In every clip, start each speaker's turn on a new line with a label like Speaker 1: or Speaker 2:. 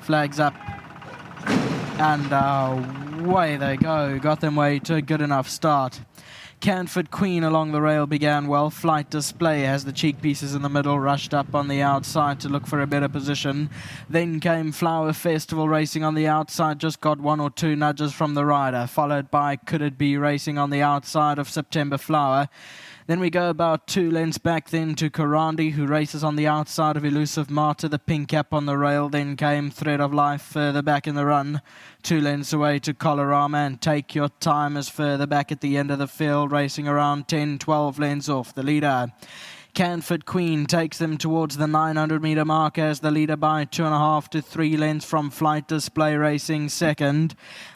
Speaker 1: Flags up. And away they go. Got them way to a good enough start. Canford Queen along the rail began well. Flight Display has the cheek pieces in the middle, rushed up on the outside to look for a better position. Then came Flower Festival racing on the outside, just got 1 or 2 nudges from the rider, followed by Could It Be racing on the outside of September Flower. Then we go about 2 lengths back then to Karandi, who races on the outside of Elusive Martyr, the pink cap on the rail. Then came Thread of Life further back in the run. 2 lengths away to Colorama, and Take Your Time is further back at the end of the field, racing around 10-12 lengths off the leader. Canford Queen takes them towards the 900-meter mark as the leader by 2.5 to 3 lengths from Flight Display racing second.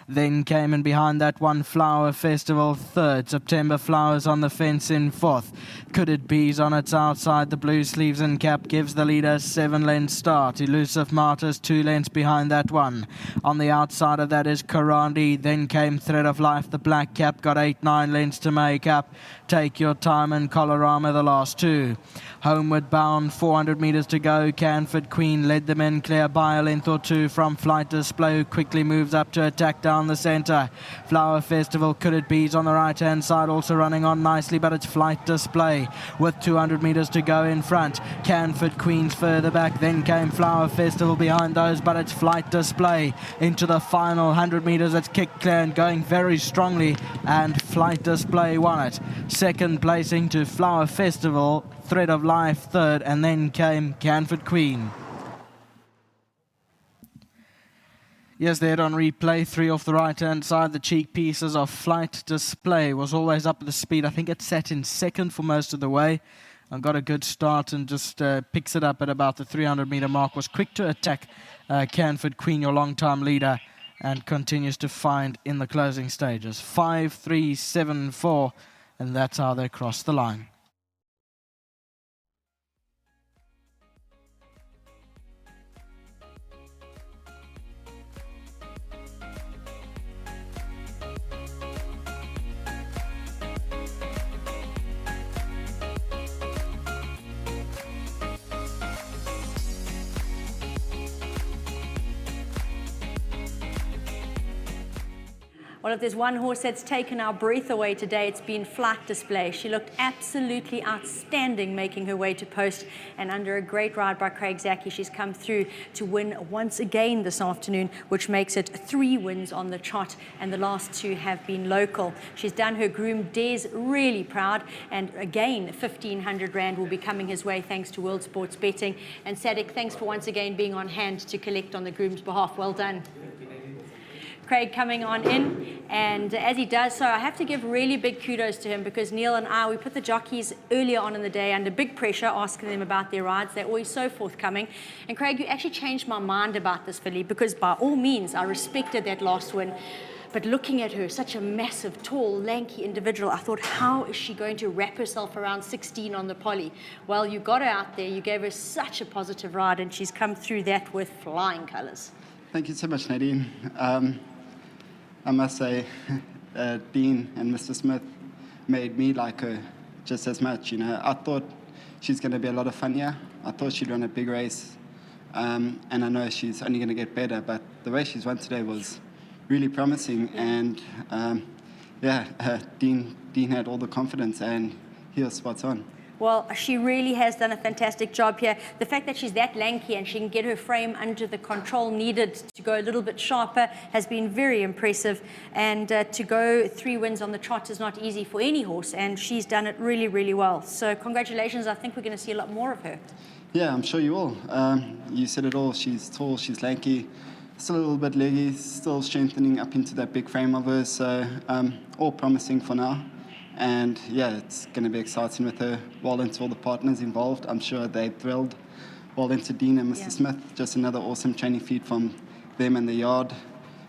Speaker 1: Then came in behind that one Flower Festival third. September Flowers on the fence in fourth. Could It Be's on its outside. The blue sleeves and cap gives the leader 7 lengths start. Elusive Martyrs 2 lengths behind that one. On the outside of that is Karandi. Then came Thread of Life. The black cap got 8-9 lengths to make up. Take Your Time and Colorama the last 2. Homeward bound, 400 meters to go. Canford Queen led them in clear by a length or 2 from Flight Display, who quickly moves up to attack down the center. Flower Festival, Could It Be's on the right hand side, also running on nicely, but it's Flight Display with 200 meters to go in front. Canford Queen's further back, then came Flower Festival behind those, but it's Flight Display into the final 100 meters. It's kicked clear and going very strongly, and Flight Display won it. Second placing to Flower Festival, Thread of Life third, and then came Canford Queen. Yes, they had on replay 3 off the right-hand side. The cheek pieces of Flight Display was always up at the speed. I think it sat in second for most of the way and got a good start and just picks it up at about the 300-meter mark. Was quick to attack Canford Queen, your long-time leader, and continues to find in the closing stages. 5-3-7-4, and that's how they cross the line.
Speaker 2: Well, if there's one horse that's taken our breath away today, it's been Flight Display. She looked absolutely outstanding making her way to post, and under a great ride by Craig Zaki, she's come through to win once again this afternoon, which makes it 3 wins on the trot, and the last 2 have been local. She's done her groom Des really proud, and again 1,500 Rand will be coming his way thanks to World Sports Betting. And Sadek, thanks for once again being on hand to collect on the groom's behalf. Well done. Craig coming on in, and as he does so, I have to give really big kudos to him, because Neil and I, we put the jockeys earlier on in the day under big pressure, asking them about their rides. They're always so forthcoming. And Craig, you actually changed my mind about this filly, because by all means, I respected that last win. But looking at her, such a massive, tall, lanky individual, I thought, how is she going to wrap herself around 16 on the poly? Well, you got her out there, you gave her such a positive ride, and she's come through that with flying colours.
Speaker 3: Thank you so much, Nadine. I must say, Dean and Mr. Smith made me like her just as much. You know, I thought she's going to be a lot of fun here. I thought she'd run a big race, and I know she's only going to get better. But the way she's run today was really promising, and Dean had all the confidence, and he was spot on.
Speaker 2: Well, she really has done a fantastic job here. The fact that she's that lanky and she can get her frame under the control needed to go a little bit sharper has been very impressive. And to go 3 wins on the trot is not easy for any horse, and she's done it really, really well. So congratulations. I think we're going to see a lot more of her.
Speaker 3: Yeah, I'm sure you will. You said it all. She's tall, she's lanky, still a little bit leggy, still strengthening up into that big frame of hers. So all promising for now. And yeah, it's going to be exciting with her. Well into all the partners involved. I'm sure they're thrilled. Well into Dean and Mr. Smith. Just another awesome training feed from them and the yard.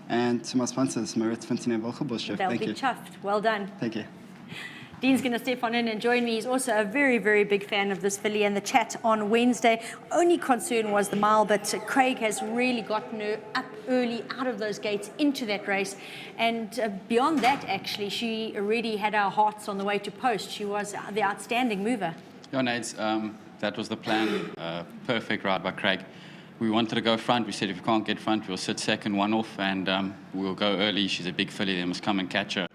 Speaker 3: And to my sponsors, Maritz Vincent and Wilhelbusch.
Speaker 2: They'll be chuffed. Well done.
Speaker 3: Thank you.
Speaker 2: Dean's going to step on in and join me. He's also a very, very big fan of this filly and the chat on Wednesday. Only concern was the mile, but Craig has really gotten her up early out of those gates into that race. And beyond that, actually, she already had our hearts on the way to post. She was the outstanding mover.
Speaker 4: Yeah, Nate, that was the plan. Perfect ride by Craig. we wanted to go front. We said if we can't get front, we'll sit second, one off, and we'll go early. She's a big filly. They must come and catch her.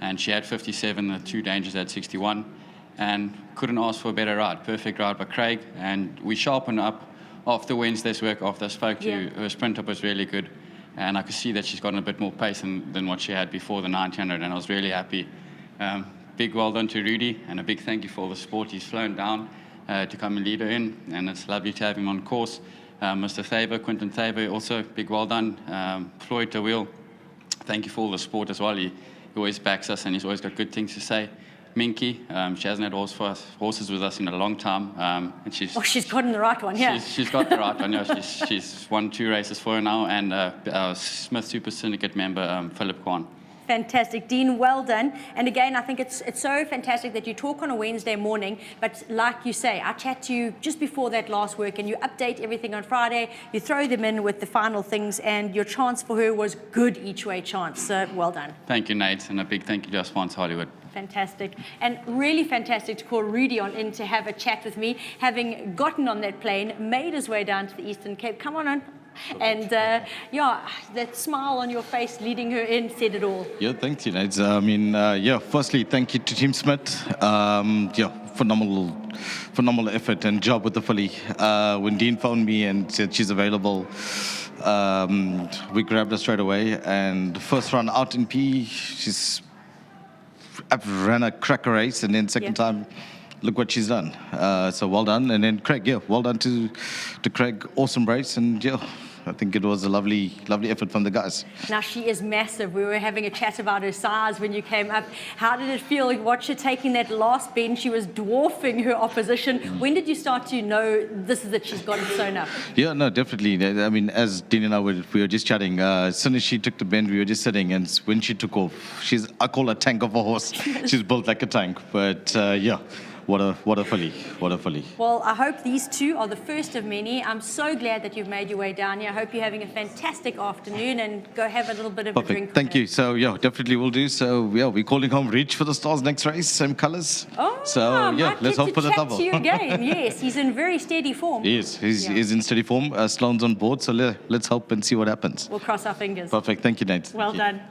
Speaker 4: And she had 57, the two dangers had 61, and couldn't ask for a better ride. Perfect ride by Craig, and we sharpened up after Wednesday's work. After I spoke to you, her sprint up was really good, and I could see that she's gotten a bit more pace than what she had before the 900, and I was really happy. Big well done to Rudy, and a big thank you for all the support. He's flown down to come and lead her in, and it's lovely to have him on course. Mr. Thaber, Quinton Thaber, also big well done. Floyd DeWiel, thank you for all the support as well. He always backs us, and he's always got good things to say. Minky, she hasn't had horses with us in a long time, and
Speaker 2: she's gotten the right one, yeah.
Speaker 4: She's got the right one, yeah. She's won 2 races for her now, and our Smith Super Syndicate member, Philip Kwan.
Speaker 2: Fantastic. Dean, well done. And again, I think it's so fantastic that you talk on a Wednesday morning, but like you say, I chat to you just before that last work and you update everything on Friday, you throw them in with the final things, and your chance for her was good each way chance. So well done.
Speaker 4: Thank you, Nate, and a big thank you to our sponsor, Hollywood.
Speaker 2: Fantastic. And really fantastic to call Rudy on in to have a chat with me, having gotten on that plane, made his way down to the Eastern Cape. Come on. And yeah, that smile on your face leading her in said it all.
Speaker 5: Yeah, thank you, Nate. I mean, yeah, firstly, thank you to Team Smith. Yeah, phenomenal effort and job with the filly. When Dean phoned me and said she's available, we grabbed her straight away. And first run out in P, she's ran a cracker race, and then second time, look what she's done. So well done. And then Craig, yeah, well done to Craig. Awesome race, and yeah, I think it was a lovely effort from the guys.
Speaker 2: Now, she is massive. We were having a chat about her size when you came up. How did it feel? Watch her taking that last bend. She was dwarfing her opposition. When did you start to know this is it, she's got it sewn up?
Speaker 5: Yeah, no, definitely. I mean, as Dean and I we were just chatting, as soon as she took the bend, we were just sitting, and when she took off, I call her a tank of a horse. She's built like a tank, but yeah. What a filly.
Speaker 2: Well, I hope these two are the first of many. I'm so glad that you've made your way down here. I hope you're having a fantastic afternoon, and go have a little bit of a drink.
Speaker 5: Thank you. So, yeah, definitely will do. So, yeah, we're calling home Reach for the Stars next race, same colours.
Speaker 2: Oh,
Speaker 5: so, yeah, let's hope for the double.
Speaker 2: To you again. Yes, he's in very steady form.
Speaker 5: He is. He's in steady form. Sloan's on board, so let's hope and see what happens.
Speaker 2: We'll cross our fingers.
Speaker 5: Perfect. Thank you, Nate.
Speaker 2: Well done.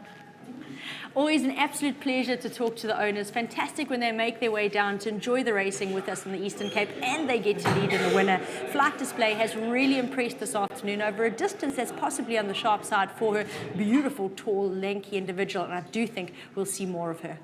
Speaker 2: Always an absolute pleasure to talk to the owners. Fantastic when they make their way down to enjoy the racing with us in the Eastern Cape, and they get to lead in the winner. Flight Display has really impressed this afternoon over a distance that's possibly on the sharp side for her. Beautiful, tall, lanky individual, and I do think we'll see more of her.